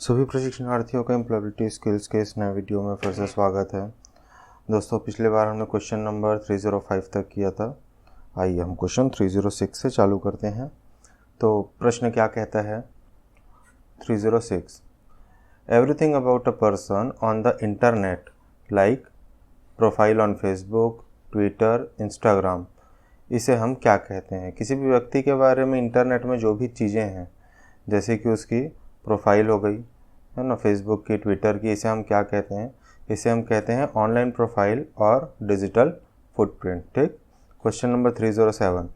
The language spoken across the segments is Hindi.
सभी प्रशिक्षणार्थियों का एम्प्लॉयबिलिटी स्किल्स के इस नए वीडियो में फिर से स्वागत है। दोस्तों, पिछले बार हमने क्वेश्चन नंबर 305 तक किया था। आइए हम क्वेश्चन 306 से चालू करते हैं। तो प्रश्न क्या कहता है? 306, everything about a person on the internet like profile on Facebook, Twitter, Instagram, इसे हम क्या कहते हैं? किसी भी व्यक्ति के बारे में इंटरनेट में जो भी चीज़ें हैं, जैसे कि उसकी प्रोफाइल हो गई है ना, फेसबुक की, ट्विटर की, इसे हम क्या कहते हैं? इसे हम कहते हैं ऑनलाइन प्रोफाइल और डिजिटल फुटप्रिंट। ठीक। Question number 307,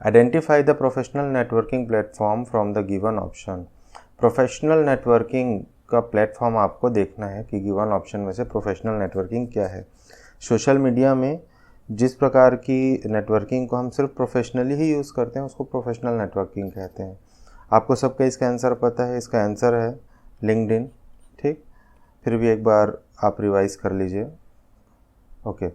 identify the professional networking platform from the given option. Professional networking का प्लेटफॉर्म आपको देखना है कि गिवन ऑप्शन में से प्रोफेशनल नेटवर्किंग क्या है। सोशल मीडिया में जिस प्रकार की नेटवर्किंग को हम सिर्फ प्रोफेशनली ही यूज़ करते हैं उसको प्रोफेशनल नेटवर्किंग कहते हैं। आपको सबका इसका आंसर पता है। इसका आंसर है लिंक्डइन। ठीक। फिर भी एक बार आप रिवाइज कर लीजिए। ओके,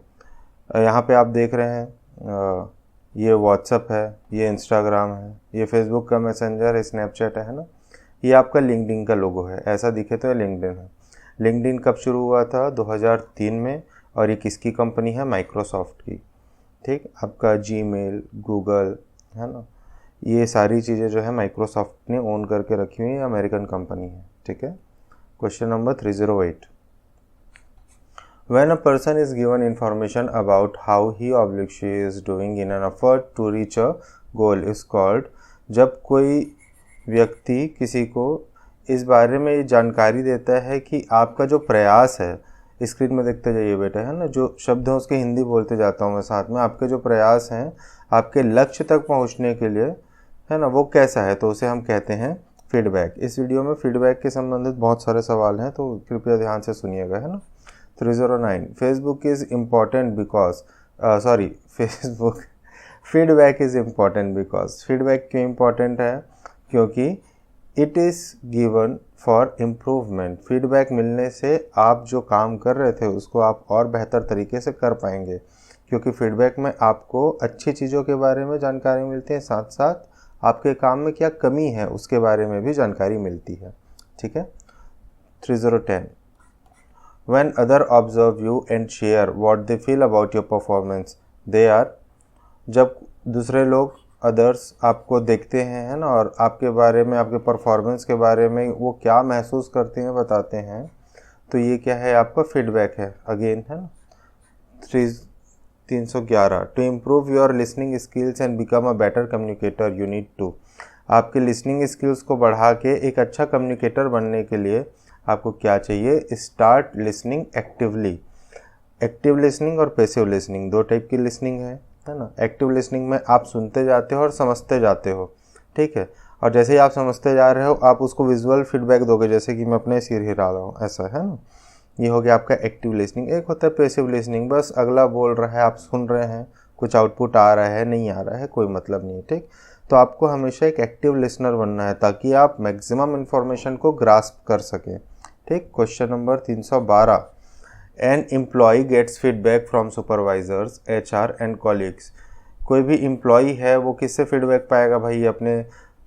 यहाँ पे आप देख रहे हैं ये व्हाट्सअप है, ये इंस्टाग्राम है, ये फेसबुक का मैसेंजर है, स्नैपचैट है ना। ये आपका लिंक्डइन का लोगो है, ऐसा दिखे तो ये लिंक्डइन है। लिंक्डइन कब शुरू हुआ था? 2003 में। और ये किसकी कंपनी है? माइक्रोसॉफ्ट की। ठीक। आपका जीमेल, गूगल है ना, ये सारी चीज़ें जो है माइक्रोसॉफ्ट ने ओन करके रखी हुई है, अमेरिकन कंपनी है। ठीक है। Question number 308, when a person is given information about how he or she is doing in an effort to reach a goal is called, जब कोई व्यक्ति किसी को इस बारे में जानकारी देता है कि आपका जो प्रयास है, स्क्रीन में देखते जाइए बेटा, है ना, जो शब्द हैं उसके हिंदी बोलते जाता हूँ मैं साथ में, आपके जो प्रयास हैं आपके लक्ष्य तक पहुँचने के लिए, है ना, वो कैसा है, तो उसे हम कहते हैं फीडबैक। इस वीडियो में फीडबैक के संबंधित बहुत सारे सवाल हैं, तो कृपया ध्यान से सुनिएगा, है ना। 309, Facebook is important because Facebook feedback is important because, feedback क्यों इम्पॉर्टेंट है? क्योंकि it is given for improvement. Feedback मिलने से आप जो काम कर रहे थे उसको आप और बेहतर तरीके से कर पाएंगे, क्योंकि फीडबैक में आपको अच्छी चीज़ों के बारे में जानकारी मिलती है, साथ साथ आपके काम में क्या कमी है उसके बारे में भी जानकारी मिलती है। ठीक है। 3010, when other observe you and share what they feel about your performance, they are, जब दूसरे लोग, अदर्स, आपको देखते हैं, है ना, और आपके बारे में, आपके परफॉर्मेंस के बारे में वो क्या महसूस करते हैं बताते हैं, तो ये क्या है? आपका फीडबैक है अगेन, है ना। 311, to improve your listening skills and become a better communicator you need to, आपके लिसनिंग स्किल्स को बढ़ा के एक अच्छा कम्युनिकेटर बनने के लिए आपको क्या चाहिए? Start listening actively. Active listening और पैसिव लिसनिंग, दो टाइप की लिसनिंग है ना। एक्टिव लिसनिंग में आप सुनते जाते हो और समझते जाते हो। ठीक है। और जैसे ही आप समझते जा रहे हो आप उसको विजुअल फीडबैक दोगे, जैसे कि मैं अपने सिर हिला रहा हूँ, ऐसा, है ना। ये हो गया आपका एक्टिव लिसनिंग। एक होता है पैसिव लिसनिंग, बस अगला बोल रहा है, आप सुन रहे हैं, कुछ आउटपुट आ रहा है, नहीं आ रहा है, कोई मतलब नहीं। ठीक। तो आपको हमेशा एक एक्टिव लिसनर बनना है ताकि आप मैक्सिमम इन्फॉर्मेशन को ग्रास्प कर सकें। ठीक। Question number 312, an employee gets feedback from supervisors, HR and colleagues. कोई भी एम्प्लॉय है वो किससे फीडबैक पाएगा भाई? अपने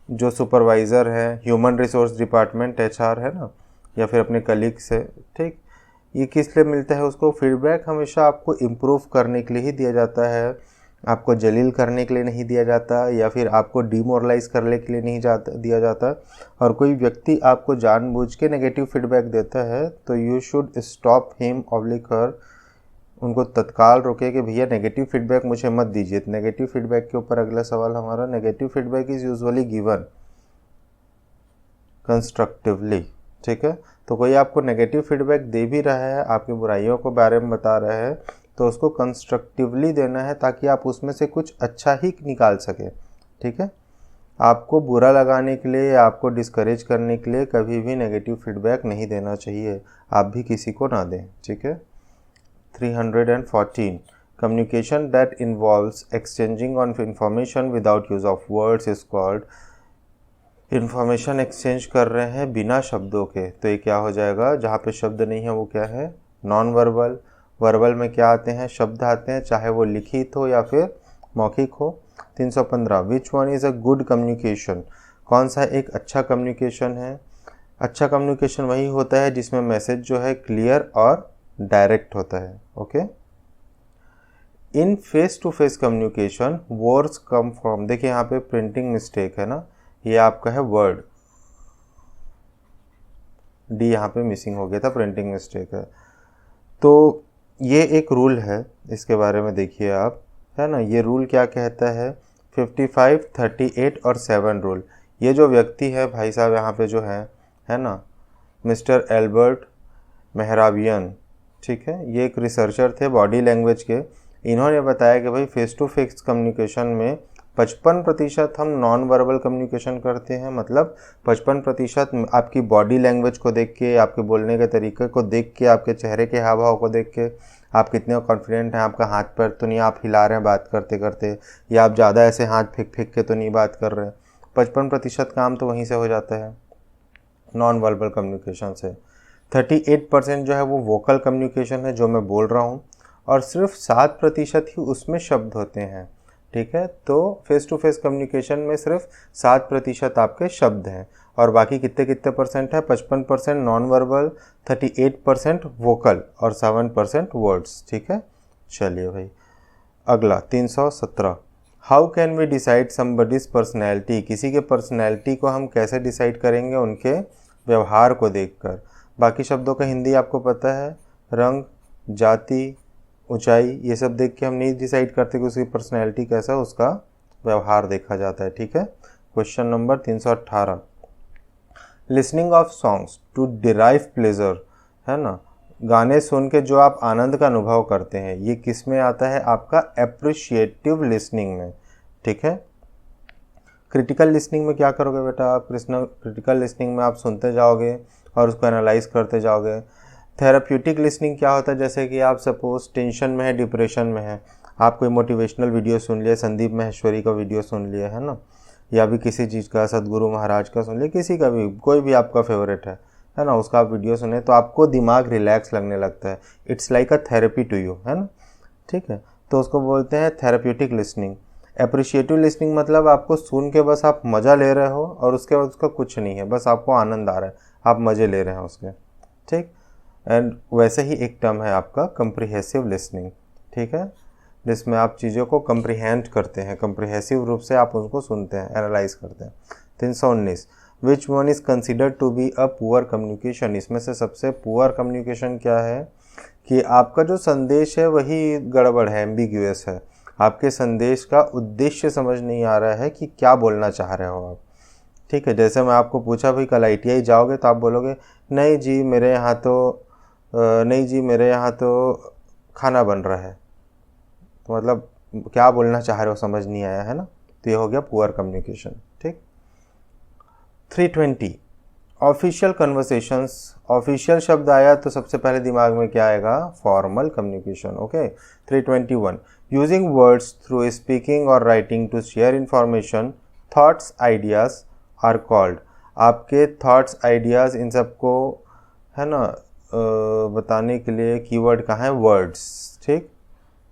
जो सुपरवाइज़र है, ह्यूमन रिसोर्स डिपार्टमेंट, एचआर, है ना, या फिर अपने कलीग से। ठीक। ये किस लिए मिलता है उसको? फीडबैक हमेशा आपको इम्प्रूव करने के लिए ही दिया जाता है, आपको जलील करने के लिए नहीं दिया जाता, या फिर आपको डिमोरलाइज करने के लिए नहीं दिया जाता। और कोई व्यक्ति आपको जानबूझ के नेगेटिव फीडबैक देता है तो you should stop him oblique her, उनको तत्काल रोके कि भैया नेगेटिव फीडबैक मुझे मत दीजिए। नेगेटिव फीडबैक के ऊपर अगला सवाल हमारा, negative feedback is usually given constructively. ठीक है। तो कोई आपको नेगेटिव फीडबैक दे भी रहा है, आपकी बुराइयों के बारे में बता रहा है, तो उसको कंस्ट्रक्टिवली देना है ताकि आप उसमें से कुछ अच्छा ही निकाल सकें। ठीक है। आपको बुरा लगाने के लिए या आपको डिस्करेज करने के लिए कभी भी नेगेटिव फीडबैक नहीं देना चाहिए, आप भी किसी को ना दें। ठीक है। 314, communication that involves exchanging of information without use of words is called, information exchange कर रहे हैं बिना शब्दों के, तो ये क्या हो जाएगा? जहाँ पे शब्द नहीं है वो क्या है? Non verbal. वर्बल में क्या आते हैं? शब्द आते हैं, चाहे वो लिखित हो या फिर मौखिक हो। 315, विच one is a good communication, कौन सा एक अच्छा कम्युनिकेशन है? अच्छा कम्युनिकेशन वही होता है जिसमें मैसेज जो है क्लियर और डायरेक्ट होता है। Okay, in face to face communication words come from, देखिए यहाँ पे प्रिंटिंग मिस्टेक है ना, ये आपका है वर्ड, डी यहाँ पे मिसिंग हो गया था, प्रिंटिंग मिस्टेक है। तो ये एक रूल है, इसके बारे में देखिए आप, है ना। ये रूल क्या कहता है, 55, 38 और 7 रूल। ये जो व्यक्ति है भाई साहब यहाँ पे जो है ना, मिस्टर एल्बर्ट मेहराबियन, ठीक है, ये एक रिसर्चर थे बॉडी लैंग्वेज के। इन्होंने बताया कि भाई फेस टू फेस कम्युनिकेशन में 55% हम नॉन वर्बल कम्युनिकेशन करते हैं, मतलब 55% आपकी बॉडी लैंग्वेज को देख के, आपके बोलने के तरीके को देख के, आपके चेहरे के हाव भाव को देख के आप कितने कॉन्फिडेंट हैं, आपका हाथ पैर तो नहीं आप हिला रहे हैं बात करते करते, या आप ज़्यादा ऐसे हाथ फेंक फेंक के तो नहीं बात कर रहे हैं। 55% काम तो वहीं से हो जाता है, नॉन वर्बल कम्युनिकेशन से। 38% जो है वो वोकल कम्युनिकेशन है, जो मैं बोल रहा हूँ, और सिर्फ 7% ही उसमें शब्द होते हैं, ठीक है। तो फेस टू फेस कम्युनिकेशन में सिर्फ 7% आपके शब्द हैं, और बाकी कितने कितने परसेंट है, 55% नॉन वर्बल, 38% वोकल और 7% वर्ड्स, ठीक है। चलिए भाई अगला 317, how can we decide somebody's personality, किसी के पर्सनैलिटी को हम कैसे डिसाइड करेंगे, उनके व्यवहार को देखकर। बाकी शब्दों का हिंदी आपको पता है, रंग, जाति, ऊंचाई, ये सब देख के हम नहीं डिसाइड करते कि उसकी पर्सनैलिटी कैसा, उसका व्यवहार देखा जाता है, ठीक है। Question number 318, listening of songs to derive pleasure, है ना, गाने सुन के जो आप आनंद का अनुभव करते हैं, ये किस में आता है, आपका एप्रिशिएटिव लिसनिंग में, ठीक है। क्रिटिकल लिसनिंग में क्या करोगे बेटा आप, क्रिटिकल लिसनिंग में आप सुनते जाओगे और उसको एनालाइज करते जाओगे। थेराप्यूटिक लिसनिंग क्या होता है, जैसे कि आप सपोज टेंशन में है, डिप्रेशन में है, आप कोई मोटिवेशनल वीडियो सुन लिया, संदीप माहेश्वरी का वीडियो सुन लिया, है ना, या भी किसी चीज़ का, सदगुरु महाराज का सुन लिया, किसी का भी, कोई भी आपका फेवरेट है ना, उसका आप वीडियो सुने तो आपको दिमाग रिलैक्स लगने लगता है, it's like a therapy to you, है ना, ठीक है। तो उसको बोलते हैं थेराप्यूटिक लिसनिंग। एप्रिशिएटिव लिसनिंग मतलब आपको सुन के बस आप मज़ा ले रहे हो और उसके बाद उसका कुछ नहीं है, बस आपको आनंद आ रहा है, आप मज़े ले रहे हैं उसके, ठीक। एंड वैसे ही एक टर्म है आपका कंप्रिहेसिव लिसनिंग, ठीक है, जिसमें आप चीज़ों को कंप्रिहेंड करते हैं, कंप्रिहेसिव रूप से आप उनको सुनते हैं, एनालाइज करते हैं। 319, which one is considered to be a poor communication, इसमें से सबसे पुअर कम्युनिकेशन क्या है कि आपका जो संदेश है वही गड़बड़ है, एम्बिग्यूअस है, आपके संदेश का उद्देश्य समझ नहीं आ रहा है कि क्या बोलना चाह रहे हो आप, ठीक है। जैसे मैं आपको पूछा भाई कल ITI जाओगे, तो आप बोलोगे नहीं जी मेरे यहाँ तो नहीं जी मेरे यहाँ तो खाना बन रहा है, तो मतलब क्या बोलना चाह रहे हो समझ नहीं आया, है ना, तो ये हो गया पुअर कम्युनिकेशन, ठीक। 320, ऑफिशियल कन्वर्सेशंस, ऑफिशियल शब्द आया तो सबसे पहले दिमाग में क्या आएगा, formal communication, okay. 321, using words through speaking और writing to share information, thoughts ideas are called, आपके थॉट्स आइडियाज़ इन सबको, है ना, बताने के लिए कीवर्ड कहाँ है, वर्ड्स, ठीक।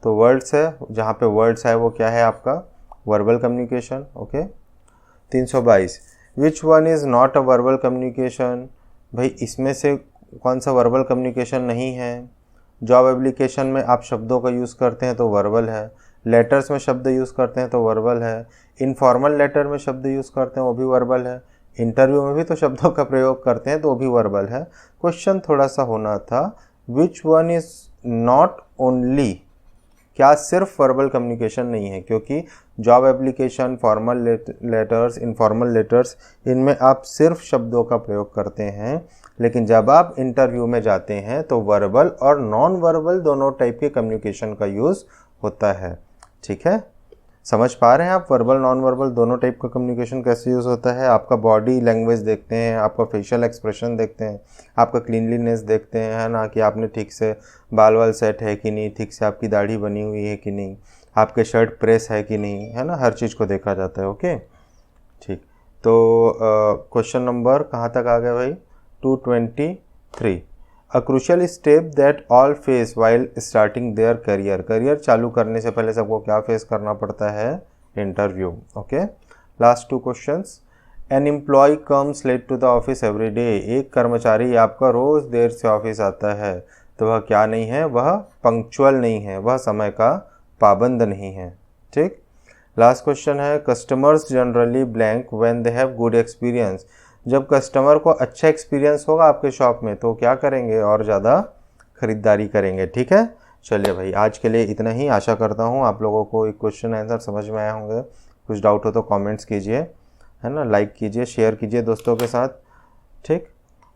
तो वर्ड्स है, जहाँ पे वर्ड्स है वो क्या है आपका verbal communication, okay. 322, which one is not a verbal communication, भाई इसमें से कौन सा वर्बल कम्युनिकेशन नहीं है। जॉब एप्लीकेशन में आप शब्दों का यूज़ करते हैं तो वर्बल है, लेटर्स में शब्द यूज़ करते हैं तो वर्बल है, इनफॉर्मल लेटर में शब्द यूज़ करते हैं वो भी वर्बल है, इंटरव्यू में भी तो शब्दों का प्रयोग करते हैं तो वो भी वर्बल है। क्वेश्चन थोड़ा सा होना था, विच वन इज़ नॉट ओनली, क्या सिर्फ वर्बल कम्युनिकेशन नहीं है, क्योंकि job application, formal letters, informal letters, इनमें आप सिर्फ शब्दों का प्रयोग करते हैं, लेकिन जब आप इंटरव्यू में जाते हैं तो वर्बल और नॉन वर्बल दोनों टाइप के कम्युनिकेशन का यूज़ होता है, ठीक है। समझ पा रहे हैं आप, वर्बल नॉन वर्बल दोनों टाइप का कम्युनिकेशन कैसे यूज़ होता है। आपका बॉडी लैंग्वेज देखते हैं, आपका फेशियल एक्सप्रेशन देखते हैं, आपका क्लीनलीनेस देखते हैं, है ना, कि आपने ठीक से बाल वाल सेट है कि नहीं, ठीक से आपकी दाढ़ी बनी हुई है कि नहीं, आपके शर्ट प्रेस है कि नहीं, है ना, हर चीज़ को देखा जाता है, ओके, ठीक। तो क्वेश्चन नंबर कहाँ तक आ गया भाई, 223, a crucial step that all face while starting their career, career चालू करने से पहले सबको क्या फेस करना पड़ता है, interview, okay. Last 2 questions, an employee comes late to the office every day, एक कर्मचारी आपका रोज़ देर से ऑफिस आता है, तो वह क्या नहीं है, वह पंक्चुअल नहीं है, वह समय का पाबंद नहीं है। ठीक। लास्ट क्वेश्चन है, customers generally blank when they have good experience, जब कस्टमर को अच्छा एक्सपीरियंस होगा आपके शॉप में तो क्या करेंगे, और ज़्यादा ख़रीदारी करेंगे। ठीक है, चलिए भाई आज के लिए इतना ही। आशा करता हूँ आप लोगों को एक क्वेश्चन आंसर समझ में आए होंगे। कुछ डाउट हो तो कमेंट्स कीजिए, है ना, लाइक कीजिए, शेयर कीजिए दोस्तों के साथ। ठीक,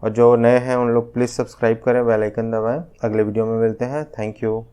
और जो नए हैं उन लोग प्लीज़ सब्सक्राइब करें, बेल आइकन दबाएं। अगले वीडियो में मिलते हैं। Thank you.